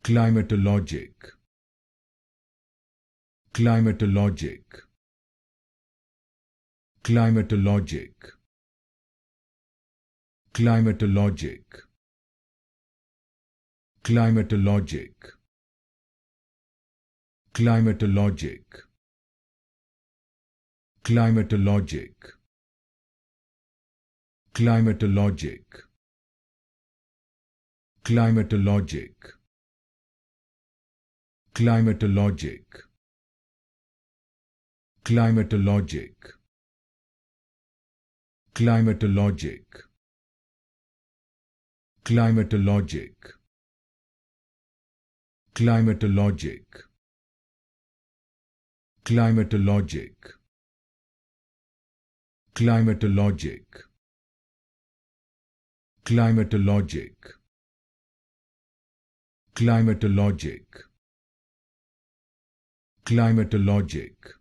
Climatologic. Climatologic. Climatologic. Climatologic. Climatologic. Climatologic. Climatologic. Climatologic. Climatologic. Climatologic. Climatologic. Climatologic. Climatologic. Climatologic. Climatologic. Climatologic. Climatologic. Climatologic. Climatologic.